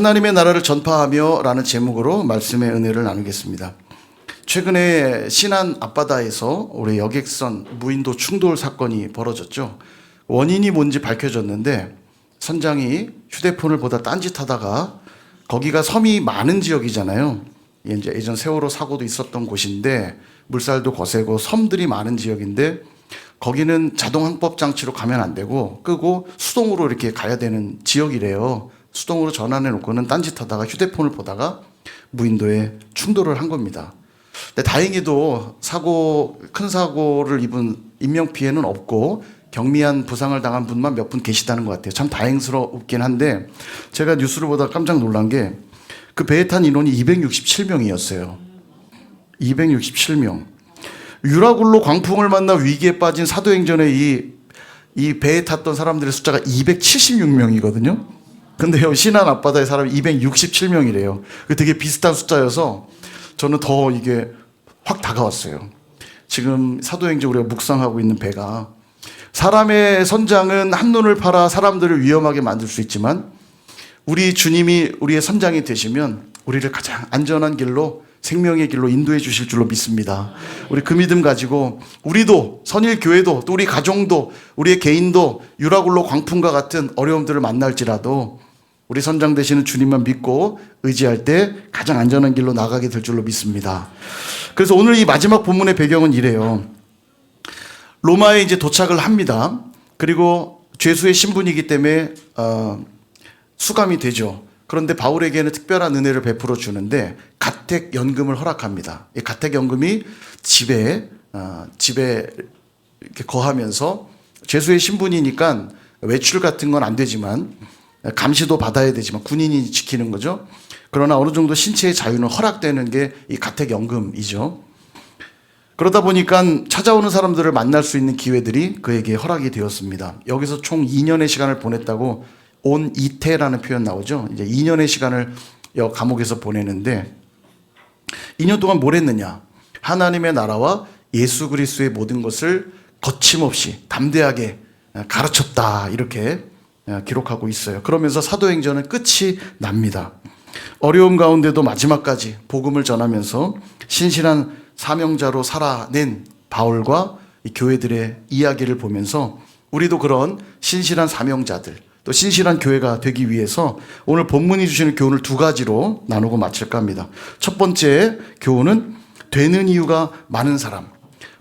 하나님의 나라를 전파하며 라는 제목으로 말씀의 은혜를 나누겠습니다. 최근에 신안 앞바다에서 우리 여객선 무인도 충돌 사건이 벌어졌죠. 원인이 뭔지 밝혀졌는데 선장이 휴대폰을 보다 딴짓하다가 거기가 섬이 많은 지역이잖아요. 이제 예전 세월호 사고도 있었던 곳인데 물살도 거세고 섬들이 많은 지역인데 거기는 자동 항법 장치로 가면 안 되고 끄고 수동으로 이렇게 가야 되는 지역이래요. 수동으로 전환해 놓고는 딴짓하다가 휴대폰을 보다가 무인도에 충돌을 한 겁니다. 근데 다행히도 큰 사고를 입은 인명 피해는 없고 경미한 부상을 당한 분만 몇 분 계시다는 것 같아요. 참 다행스럽긴 한데 제가 뉴스를 보다 깜짝 놀란 게 그 배에 탄 인원이 267명이었어요. 267명. 유라굴로 광풍을 만나 위기에 빠진 사도행전에 이 배에 탔던 사람들의 숫자가 276명이거든요. 근데요, 신안 앞바다의 사람이 267명이래요. 되게 비슷한 숫자여서 저는 더 이게 확 다가왔어요. 지금 사도행전 우리가 묵상하고 있는 배가 사람의 선장은 한눈을 팔아 사람들을 위험하게 만들 수 있지만 우리 주님이 우리의 선장이 되시면 우리를 가장 안전한 길로 생명의 길로 인도해 주실 줄로 믿습니다. 우리 그 믿음 가지고 우리도 선일교회도 또 우리 가정도 우리의 개인도 유라굴로 광풍과 같은 어려움들을 만날지라도 우리 선장 되시는 주님만 믿고 의지할 때 가장 안전한 길로 나가게 될 줄로 믿습니다. 그래서 오늘 이 마지막 본문의 배경은 이래요. 로마에 이제 도착을 합니다. 그리고 죄수의 신분이기 때문에 수감이 되죠. 그런데 바울에게는 특별한 은혜를 베풀어 주는데 가택연금을 허락합니다. 이 가택연금이 집에 이렇게 거하면서 죄수의 신분이니까 외출 같은 건 안 되지만 감시도 받아야 되지만 군인이 지키는 거죠. 그러나 어느 정도 신체의 자유는 허락되는 게 이 가택연금이죠. 그러다 보니까 찾아오는 사람들을 만날 수 있는 기회들이 그에게 허락이 되었습니다. 여기서 총 2년의 시간을 보냈다고 온 이태라는 표현 나오죠. 이제 2년의 시간을 감옥에서 보내는데 2년 동안 뭘 했느냐? 하나님의 나라와 예수 그리스도의 모든 것을 거침없이 담대하게 가르쳤다. 이렇게 기록하고 있어요. 그러면서 사도행전은 끝이 납니다. 어려움 가운데도 마지막까지 복음을 전하면서 신실한 사명자로 살아낸 바울과 이 교회들의 이야기를 보면서 우리도 그런 신실한 사명자들 또 신실한 교회가 되기 위해서 오늘 본문이 주시는 교훈을 두 가지로 나누고 마칠까 합니다. 첫 번째 교훈은 되는 이유가 많은 사람.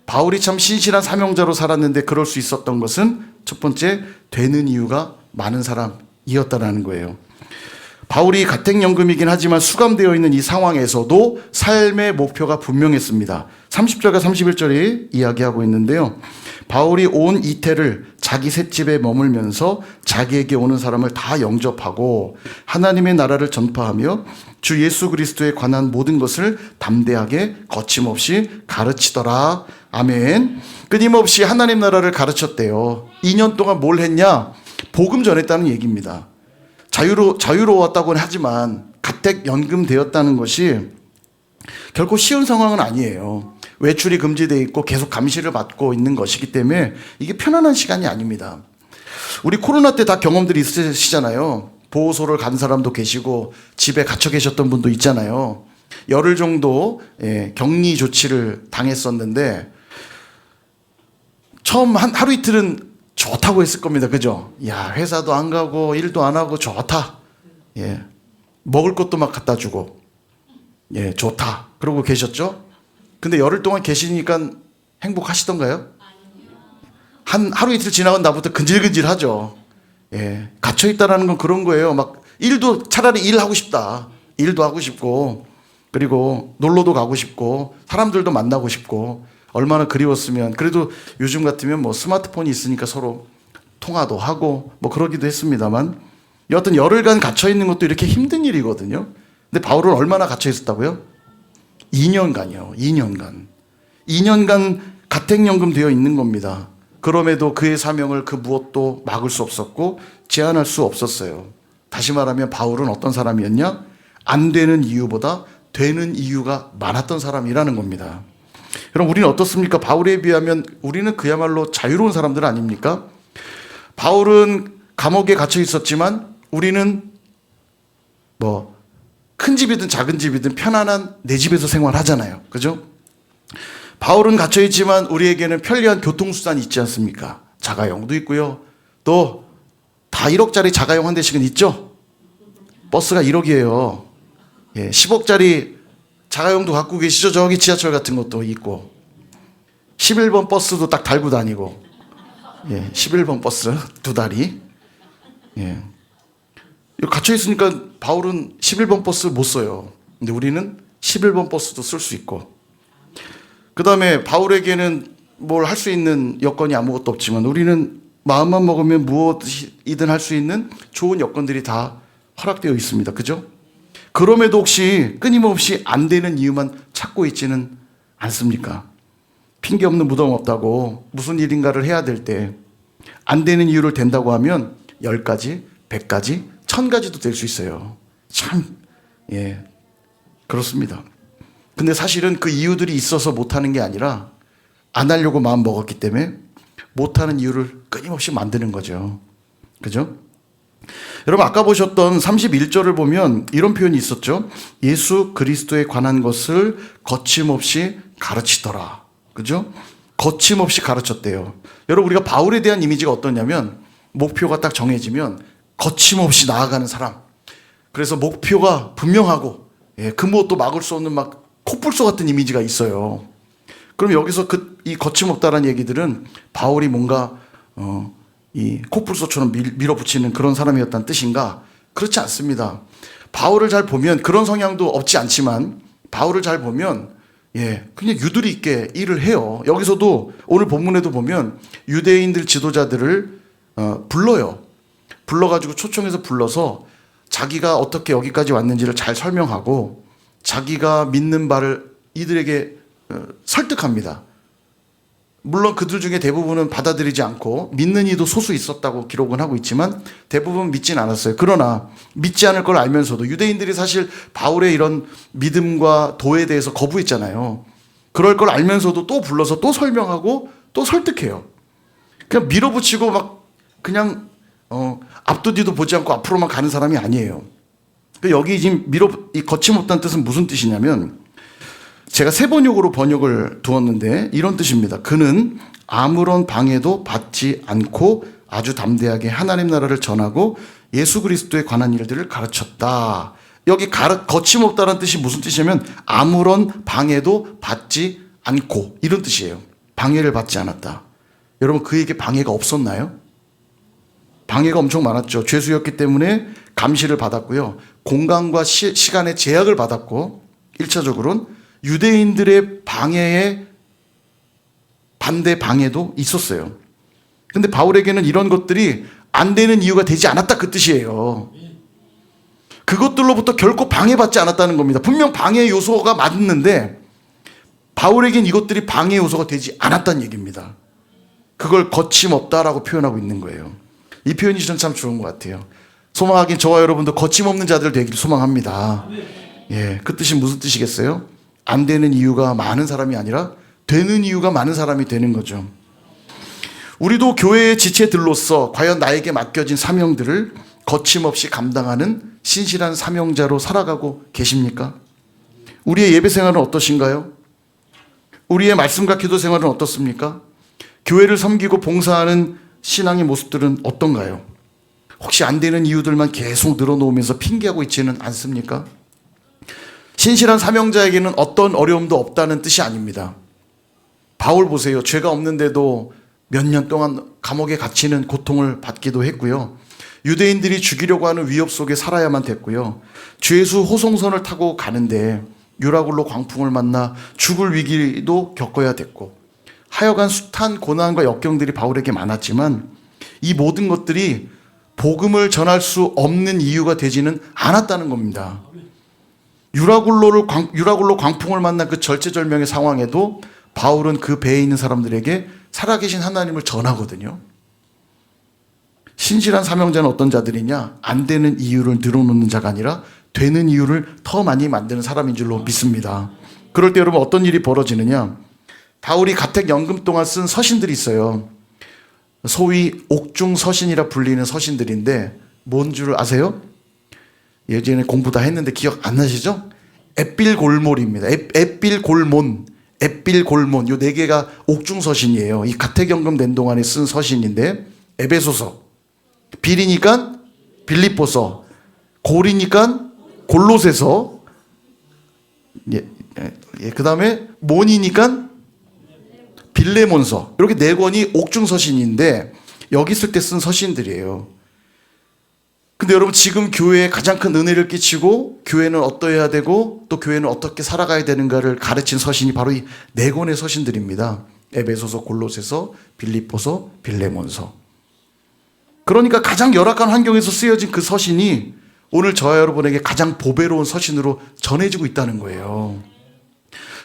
바울이 참 신실한 사명자로 살았는데 그럴 수 있었던 것은 첫 번째 되는 이유가 많은 사람이었다라는 거예요. 바울이 가택연금이긴 하지만 수감되어 있는 이 상황에서도 삶의 목표가 분명했습니다. 30절과 31절이 이야기하고 있는데요. 바울이 온 이태를 자기 셋집에 머물면서 자기에게 오는 사람을 다 영접하고 하나님의 나라를 전파하며 주 예수 그리스도에 관한 모든 것을 담대하게 거침없이 가르치더라. 아멘. 끊임없이 하나님 나라를 가르쳤대요. 2년 동안 뭘 했냐? 복음 전했다는 얘기입니다. 자유로웠다고는 하지만 가택연금 되었다는 것이 결코 쉬운 상황은 아니에요. 외출이 금지되어 있고 계속 감시를 받고 있는 것이기 때문에 이게 편안한 시간이 아닙니다. 우리 코로나 때 다 경험들이 있으시잖아요. 보호소를 간 사람도 계시고 집에 갇혀 계셨던 분도 있잖아요. 열흘 정도 격리 조치를 당했었는데 처음 하루 이틀은 좋다고 했을 겁니다. 그죠? 야, 회사도 안 가고 일도 안 하고 좋다. 예. 먹을 것도 막 갖다 주고. 예, 좋다. 그러고 계셨죠? 근데 열흘 동안 계시니까 행복하시던가요? 하루 이틀 지나간 나부터 근질근질하죠. 예. 갇혀 있다라는 건 그런 거예요. 막 일도 차라리 일하고 싶다. 일도 하고 싶고 그리고 놀러도 가고 싶고 사람들도 만나고 싶고 얼마나 그리웠으면 그래도 요즘 같으면 뭐 스마트폰이 있으니까 서로 통화도 하고 뭐 그러기도 했습니다만 여하튼 열흘간 갇혀 있는 것도 이렇게 힘든 일이거든요. 근데 바울은 얼마나 갇혀 있었다고요? 2년간이요. 2년간 가택연금 되어 있는 겁니다. 그럼에도 그의 사명을 그 무엇도 막을 수 없었고 제한할 수 없었어요. 다시 말하면 바울은 어떤 사람이었냐? 안 되는 이유보다 되는 이유가 많았던 사람이라는 겁니다. 여러분 우리는 어떻습니까? 바울에 비하면 우리는 그야말로 자유로운 사람들 아닙니까? 바울은 감옥에 갇혀 있었지만 우리는 뭐 큰 집이든 작은 집이든 편안한 내 집에서 생활하잖아요. 그죠? 바울은 갇혀 있지만 우리에게는 편리한 교통수단이 있지 않습니까? 자가용도 있고요. 또 다 1억짜리 자가용 한 대씩은 있죠? 버스가 1억이에요. 예, 10억짜리 자가용도 갖고 계시죠? 저기 지하철 같은 것도 있고. 11번 버스도 딱 달고 다니고. 예, 11번 버스 두 다리. 예. 갇혀 있으니까 바울은 11번 버스 못 써요. 근데 우리는 11번 버스도 쓸 수 있고. 그 다음에 바울에게는 뭘 할 수 있는 여건이 아무것도 없지만 우리는 마음만 먹으면 무엇이든 할 수 있는 좋은 여건들이 다 허락되어 있습니다. 그죠? 그럼에도 혹시 끊임없이 안 되는 이유만 찾고 있지는 않습니까? 핑계 없는 무덤 없다고 무슨 일인가를 해야 될 때 안 되는 이유를 댄다고 하면 10가지, 100가지, 1000가지도 될 수 있어요. 참, 예, 그렇습니다. 근데 사실은 그 이유들이 있어서 못하는 게 아니라 안 하려고 마음 먹었기 때문에 못하는 이유를 끊임없이 만드는 거죠. 그죠? 여러분 아까 보셨던 31절을 보면 이런 표현이 있었죠. 예수 그리스도에 관한 것을 거침없이 가르치더라. 그죠? 거침없이 가르쳤대요. 여러분 우리가 바울에 대한 이미지가 어떠냐면 목표가 딱 정해지면 거침없이 나아가는 사람. 그래서 목표가 분명하고 그 무엇도 막을 수 없는 막 코뿔소 같은 이미지가 있어요. 그럼 여기서 이 거침없다라는 얘기들은 바울이 뭔가 이 코뿔소처럼 밀어붙이는 그런 사람이었다는 뜻인가? 그렇지 않습니다. 바울을 잘 보면 그런 성향도 없지 않지만 바울을 잘 보면 그냥 유두리 있게 일을 해요. 여기서도 오늘 본문에도 보면 유대인들 지도자들을 불러요. 불러가지고 초청해서 불러서 자기가 어떻게 여기까지 왔는지를 잘 설명하고 자기가 믿는 바를 이들에게 설득합니다. 물론 그들 중에 대부분은 받아들이지 않고 믿는 이도 소수 있었다고 기록은 하고 있지만 대부분 믿진 않았어요. 그러나 믿지 않을 걸 알면서도 유대인들이 사실 바울의 이런 믿음과 도에 대해서 거부했잖아요. 그럴 걸 알면서도 또 불러서 또 설명하고 또 설득해요. 그냥 밀어붙이고 막 그냥 앞도 뒤도 보지 않고 앞으로만 가는 사람이 아니에요. 여기 지금 이 거침없다는 뜻은 무슨 뜻이냐면 제가 세번역으로 번역을 두었는데 이런 뜻입니다. 그는 아무런 방해도 받지 않고 아주 담대하게 하나님 나라를 전하고 예수 그리스도에 관한 일들을 가르쳤다. 여기 거침없다는 뜻이 무슨 뜻이냐면 아무런 방해도 받지 않고 이런 뜻이에요. 방해를 받지 않았다. 여러분 그에게 방해가 없었나요? 방해가 엄청 많았죠. 죄수였기 때문에 감시를 받았고요. 공간과 시간의 제약을 받았고 1차적으로는 유대인들의 방해에 반대 방해도 있었어요. 근데 바울에게는 이런 것들이 안 되는 이유가 되지 않았다 그 뜻이에요. 그것들로부터 결코 방해받지 않았다는 겁니다. 분명 방해 요소가 맞는데 바울에겐 이것들이 방해 요소가 되지 않았다는 얘기입니다. 그걸 거침없다라고 표현하고 있는 거예요. 이 표현이 저는 참 좋은 것 같아요. 소망하긴 저와 여러분도 거침없는 자들 되기를 소망합니다. 그 뜻이 무슨 뜻이겠어요? 안 되는 이유가 많은 사람이 아니라 되는 이유가 많은 사람이 되는 거죠. 우리도 교회의 지체들로서 과연 나에게 맡겨진 사명들을 거침없이 감당하는 신실한 사명자로 살아가고 계십니까? 우리의 예배 생활은 어떠신가요? 우리의 말씀과 기도 생활은 어떻습니까? 교회를 섬기고 봉사하는 신앙의 모습들은 어떤가요? 혹시 안 되는 이유들만 계속 늘어놓으면서 핑계하고 있지는 않습니까? 신실한 사명자에게는 어떤 어려움도 없다는 뜻이 아닙니다. 바울 보세요. 죄가 없는데도 몇 년 동안 감옥에 갇히는 고통을 받기도 했고요. 유대인들이 죽이려고 하는 위협 속에 살아야만 됐고요. 죄수 호송선을 타고 가는데 유라굴로 광풍을 만나 죽을 위기도 겪어야 됐고 하여간 숱한 고난과 역경들이 바울에게 많았지만 이 모든 것들이 복음을 전할 수 없는 이유가 되지는 않았다는 겁니다. 유라굴로 광풍을 만난 그 절체절명의 상황에도 바울은 그 배에 있는 사람들에게 살아계신 하나님을 전하거든요. 신실한 사명자는 어떤 자들이냐? 안 되는 이유를 늘어놓는 자가 아니라 되는 이유를 더 많이 만드는 사람인 줄로 믿습니다. 그럴 때 여러분 어떤 일이 벌어지느냐? 바울이 가택연금 동안 쓴 서신들이 있어요. 소위 옥중서신이라 불리는 서신들인데 뭔 줄 아세요? 예전에 공부 다 했는데 기억 안 나시죠? 앳빌골몬입니다. 앳빌골몬. 앳빌골몬. 요 네 개가 옥중서신이에요. 이 가택연금 낸 동안에 쓴 서신인데, 에베소서. 빌이니까 빌립보서. 골이니까 골로새서. 그 다음에 몬이니까 빌레몬서. 이렇게 네 권이 옥중서신인데, 여기 있을 때 쓴 서신들이에요. 근데 여러분, 지금 교회에 가장 큰 은혜를 끼치고 교회는 어떠해야 되고 또 교회는 어떻게 살아가야 되는가를 가르친 서신이 바로 이 네 권의 서신들입니다. 에베소서, 골로새서, 빌립보서, 빌레몬서. 그러니까 가장 열악한 환경에서 쓰여진 그 서신이 오늘 저와 여러분에게 가장 보배로운 서신으로 전해지고 있다는 거예요.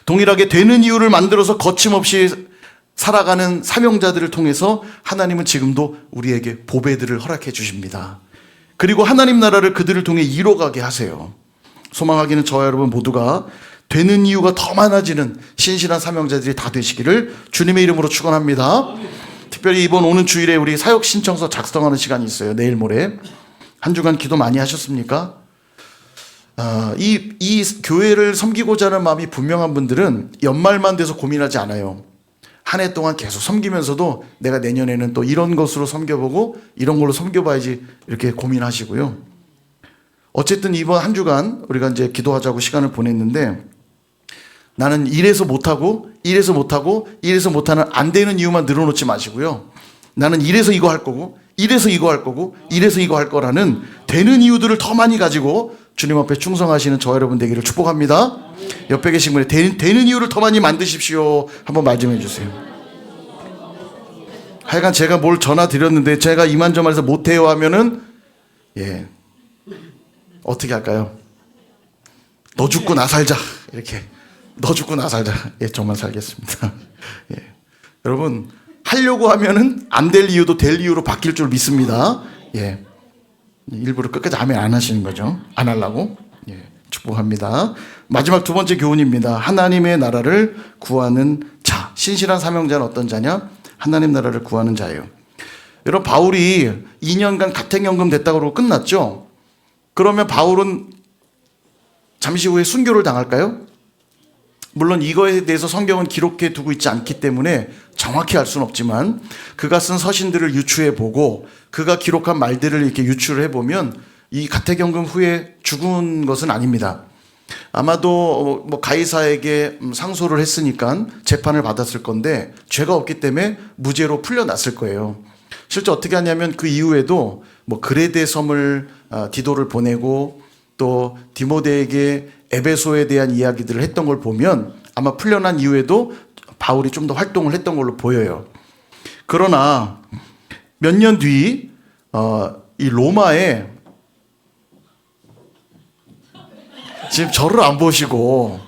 동일하게 되는 이유를 만들어서 거침없이 살아가는 사명자들을 통해서 하나님은 지금도 우리에게 보배들을 허락해 주십니다. 그리고 하나님 나라를 그들을 통해 이뤄가게 하세요. 소망하기는 저와 여러분 모두가 되는 이유가 더 많아지는 신실한 사명자들이 다 되시기를 주님의 이름으로 축원합니다. 특별히 이번 오는 주일에 우리 사역 신청서 작성하는 시간이 있어요. 내일 모레. 한 주간 기도 많이 하셨습니까? 이 교회를 섬기고자 하는 마음이 분명한 분들은 연말만 돼서 고민하지 않아요. 한 해 동안 계속 섬기면서도 내가 내년에는 또 이런 것으로 섬겨보고 이런 걸로 섬겨봐야지 이렇게 고민하시고요. 어쨌든 이번 한 주간 우리가 이제 기도하자고 시간을 보냈는데, 나는 이래서 못하고 이래서 못하고 이래서 못하는 안 되는 이유만 늘어놓지 마시고요. 나는 이래서 이거 할 거고 이래서 이거 할 거고 이래서 이거 할 거라는 되는 이유들을 더 많이 가지고 주님 앞에 충성하시는 저 여러분 되기를 축복합니다. 옆에 계신 분이 되는 이유를 더 많이 만드십시오. 한번 말 좀 해주세요. 하여간 제가 뭘 전화 드렸는데 제가 이만저만해서 못해요 하면은 어떻게 할까요? 너 죽고 나 살자. 이렇게 너 죽고 나 살자. 정말 살겠습니다. 여러분, 하려고 하면은 안 될 이유도 될 이유로 바뀔 줄 믿습니다. 일부러 끝까지 아멘 안 하시는 거죠? 안 하려고? 축복합니다. 마지막 두 번째 교훈입니다. 하나님의 나라를 구하는 자. 신실한 사명자는 어떤 자냐? 하나님 나라를 구하는 자예요. 여러분, 바울이 2년간 가택연금 됐다고 그러고 끝났죠? 그러면 바울은 잠시 후에 순교를 당할까요? 물론 이거에 대해서 성경은 기록해 두고 있지 않기 때문에 정확히 알 수는 없지만, 그가 쓴 서신들을 유추해 보고 그가 기록한 말들을 이렇게 유추를 해보면 이 가택연금 후에 죽은 것은 아닙니다. 아마도 가이사에게 상소를 했으니까 재판을 받았을 건데 죄가 없기 때문에 무죄로 풀려났을 거예요. 실제 어떻게 하냐면 그 이후에도 그레데 섬을 디도를 보내고 또 디모데에게 에베소에 대한 이야기들을 했던 걸 보면 아마 풀려난 이후에도 바울이 좀 더 활동을 했던 걸로 보여요. 그러나 몇 년 뒤 이 로마에, 지금 저를 안 보시고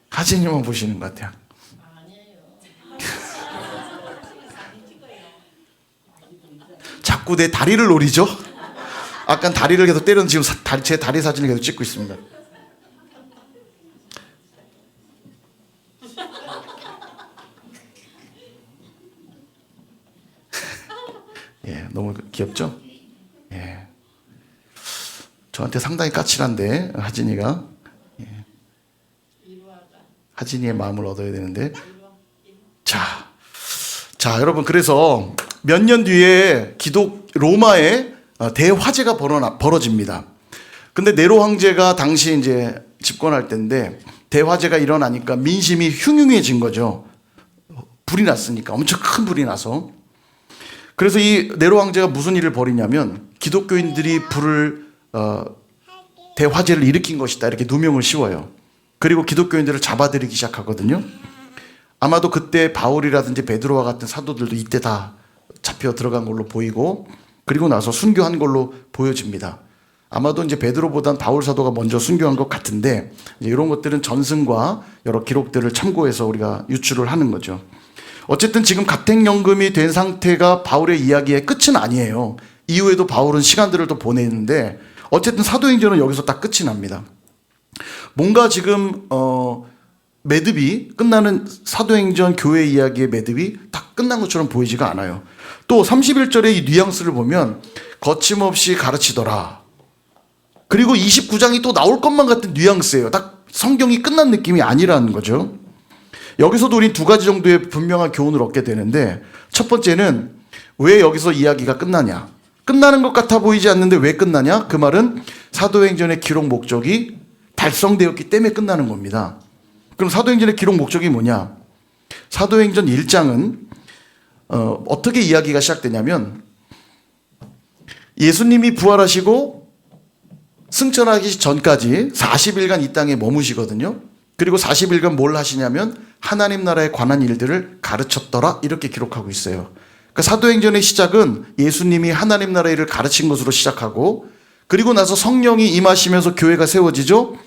하진이만 보시는 것 같아요. 자꾸 내 다리를 노리죠? 아까 다리를 계속 때려는 지금 제 다리 사진을 계속 찍고 있습니다. 너무 귀엽죠? 저한테 상당히 까칠한데 하진이가. 하진이의 마음을 얻어야 되는데. 자 여러분, 그래서 몇 년 뒤에 로마에 대화재가 벌어집니다. 근데 네로 황제가 당시 이제 집권할 때인데 대화재가 일어나니까 민심이 흉흉해진 거죠. 불이 났으니까, 엄청 큰 불이 나서. 그래서 이 네로 황제가 무슨 일을 벌이냐면 기독교인들이 대화재를 일으킨 것이다, 이렇게 누명을 씌워요. 그리고 기독교인들을 잡아들이기 시작하거든요. 아마도 그때 바울이라든지 베드로와 같은 사도들도 이때 다 잡혀 들어간 걸로 보이고, 그리고 나서 순교한 걸로 보여집니다. 아마도 이제 베드로보단 바울 사도가 먼저 순교한 것 같은데, 이제 이런 것들은 전승과 여러 기록들을 참고해서 우리가 유추를 하는 거죠. 어쨌든 지금 가택연금이 된 상태가 바울의 이야기의 끝은 아니에요. 이후에도 바울은 시간들을 또 보내는데, 어쨌든 사도행전은 여기서 딱 끝이 납니다. 뭔가 지금 매듭이 끝나는, 사도행전 교회 이야기의 매듭이 다 끝난 것처럼 보이지가 않아요. 또 31절의 이 뉘앙스를 보면 거침없이 가르치더라. 그리고 29장이 또 나올 것만 같은 뉘앙스예요. 딱 성경이 끝난 느낌이 아니라는 거죠. 여기서도 우린 두 가지 정도의 분명한 교훈을 얻게 되는데, 첫 번째는 왜 여기서 이야기가 끝나냐. 끝나는 것 같아 보이지 않는데 왜 끝나냐? 그 말은 사도행전의 기록 목적이 달성되었기 때문에 끝나는 겁니다. 그럼 사도행전의 기록 목적이 뭐냐? 사도행전 1장은 어떻게 이야기가 시작되냐면, 예수님이 부활하시고 승천하기 전까지 40일간 이 땅에 머무시거든요. 그리고 40일간 뭘 하시냐면 하나님 나라에 관한 일들을 가르쳤더라, 이렇게 기록하고 있어요. 그 사도행전의 시작은 예수님이 하나님 나라의 일을 가르친 것으로 시작하고, 그리고 나서 성령이 임하시면서 교회가 세워지죠.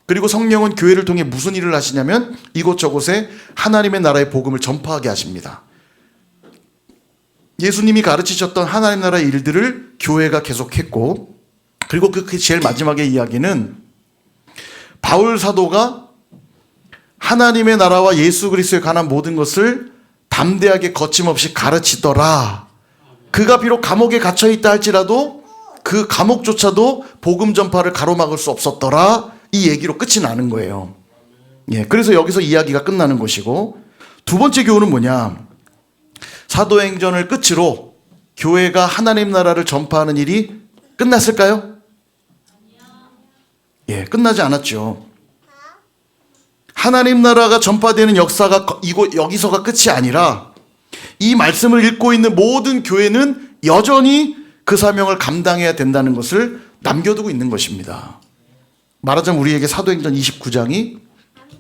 그리고 성령은 교회를 통해 무슨 일을 하시냐면 이곳저곳에 하나님의 나라의 복음을 전파하게 하십니다. 예수님이 가르치셨던 하나님 나라의 일들을 교회가 계속했고, 그리고 그 제일 마지막의 이야기는 바울 사도가 하나님의 나라와 예수 그리스도에 관한 모든 것을 담대하게 거침없이 가르치더라. 그가 비록 감옥에 갇혀 있다 할지라도 그 감옥조차도 복음 전파를 가로막을 수 없었더라. 이 얘기로 끝이 나는 거예요. 예, 그래서 여기서 이야기가 끝나는 것이고, 두 번째 교훈은 뭐냐? 사도행전을 끝으로 교회가 하나님 나라를 전파하는 일이 끝났을까요? 예, 끝나지 않았죠. 하나님 나라가 전파되는 역사가 여기서가 끝이 아니라 이 말씀을 읽고 있는 모든 교회는 여전히 그 사명을 감당해야 된다는 것을 남겨두고 있는 것입니다. 말하자면 우리에게 사도행전 29장이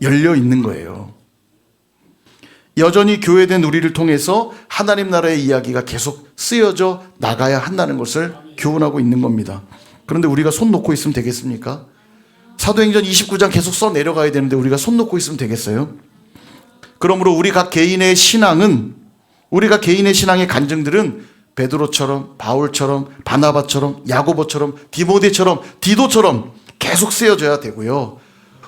열려 있는 거예요. 여전히 교회된 우리를 통해서 하나님 나라의 이야기가 계속 쓰여져 나가야 한다는 것을 교훈하고 있는 겁니다. 그런데 우리가 손 놓고 있으면 되겠습니까? 사도행전 29장 계속 써 내려가야 되는데 우리가 손 놓고 있으면 되겠어요? 그러므로 우리 각 개인의 신앙의 간증들은 베드로처럼, 바울처럼, 바나바처럼, 야고보처럼, 디모데처럼, 디도처럼 계속 쓰여져야 되고요.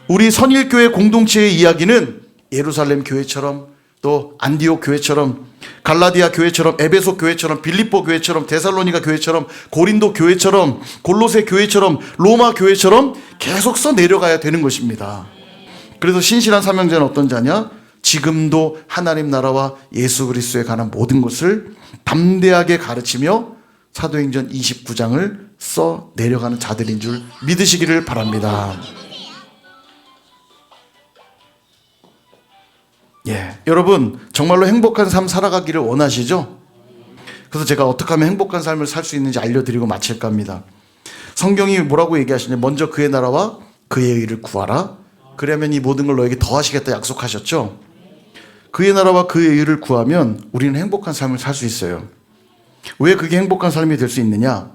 우리 선일교회 공동체의 이야기는 예루살렘 교회처럼, 또 안디옥 교회처럼, 갈라디아 교회처럼, 에베소 교회처럼, 빌립보 교회처럼, 데살로니가 교회처럼, 고린도 교회처럼, 골로새 교회처럼, 로마 교회처럼 계속 써 내려가야 되는 것입니다. 그래서 신실한 사명자는 어떤 자냐? 지금도 하나님 나라와 예수 그리스도에 관한 모든 것을 담대하게 가르치며 사도행전 29장을 써 내려가는 자들인 줄 믿으시기를 바랍니다. 예, 여러분 정말로 행복한 삶 살아가기를 원하시죠? 그래서 제가 어떻게 하면 행복한 삶을 살 수 있는지 알려드리고 마칠까 합니다. 성경이 뭐라고 얘기하시냐? 먼저 그의 나라와 그의 의를 구하라. 그러면 이 모든 걸 너에게 더하시겠다 약속하셨죠? 그의 나라와 그의 의를 구하면 우리는 행복한 삶을 살 수 있어요. 왜 그게 행복한 삶이 될 수 있느냐?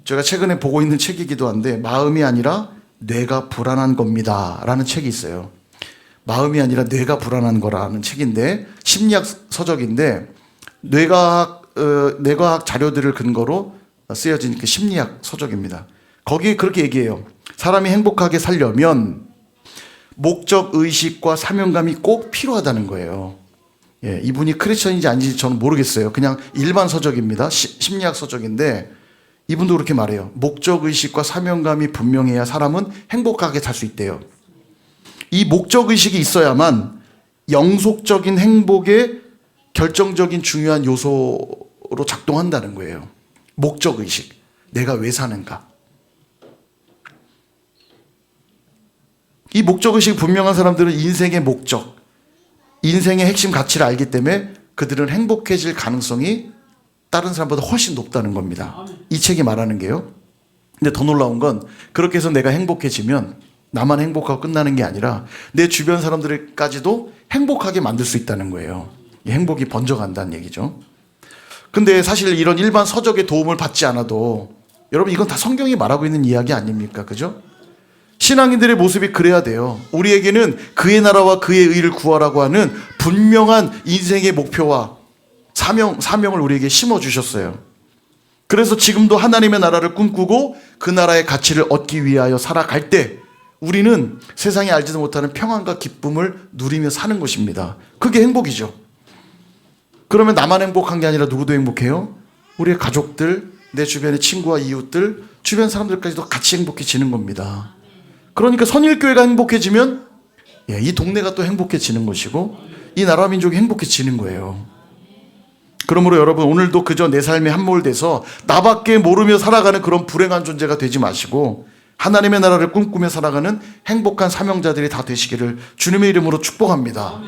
제가 최근에 보고 있는 책이기도 한데, 마음이 아니라 뇌가 불안한 겁니다 라는 책이 있어요. 마음이 아니라 뇌가 불안한 거라는 책인데, 심리학 서적인데, 뇌과학 자료들을 근거로 쓰여진 그 심리학 서적입니다. 거기에 그렇게 얘기해요. 사람이 행복하게 살려면 목적 의식과 사명감이 꼭 필요하다는 거예요. 예, 이분이 크리스천인지 아닌지 저는 모르겠어요. 그냥 일반 서적입니다. 심리학 서적인데 이분도 그렇게 말해요. 목적 의식과 사명감이 분명해야 사람은 행복하게 살 수 있대요. 이 목적 의식이 있어야만 영속적인 행복의 결정적인 중요한 요소로 작동한다는 거예요. 목적 의식. 내가 왜 사는가? 이 목적 의식이 분명한 사람들은 인생의 목적, 인생의 핵심 가치를 알기 때문에 그들은 행복해질 가능성이 다른 사람보다 훨씬 높다는 겁니다. 이 책이 말하는 게요. 근데 더 놀라운 건 그렇게 해서 내가 행복해지면 나만 행복하고 끝나는 게 아니라 내 주변 사람들까지도 행복하게 만들 수 있다는 거예요. 이 행복이 번져간다는 얘기죠. 근데 사실 이런 일반 서적의 도움을 받지 않아도 여러분 이건 다 성경이 말하고 있는 이야기 아닙니까? 그죠? 신앙인들의 모습이 그래야 돼요. 우리에게는 그의 나라와 그의 의를 구하라고 하는 분명한 인생의 목표와 사명을 우리에게 심어주셨어요. 그래서 지금도 하나님의 나라를 꿈꾸고 그 나라의 가치를 얻기 위하여 살아갈 때 우리는 세상이 알지도 못하는 평안과 기쁨을 누리며 사는 것입니다. 그게 행복이죠. 그러면 나만 행복한 게 아니라 누구도 행복해요? 우리의 가족들, 내 주변의 친구와 이웃들, 주변 사람들까지도 같이 행복해지는 겁니다. 그러니까 선일교회가 행복해지면 이 동네가 또 행복해지는 것이고 이 나라 민족이 행복해지는 거예요. 그러므로 여러분 오늘도 그저 내 삶에 함몰돼서 나밖에 모르며 살아가는 그런 불행한 존재가 되지 마시고 하나님의 나라를 꿈꾸며 살아가는 행복한 사명자들이 다 되시기를 주님의 이름으로 축복합니다.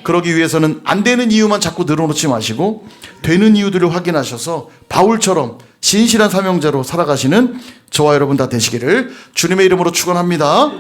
그러기 위해서는 안 되는 이유만 자꾸 늘어놓지 마시고 되는 이유들을 확인하셔서 바울처럼 신실한 사명자로 살아가시는 저와 여러분 다 되시기를 주님의 이름으로 축원합니다.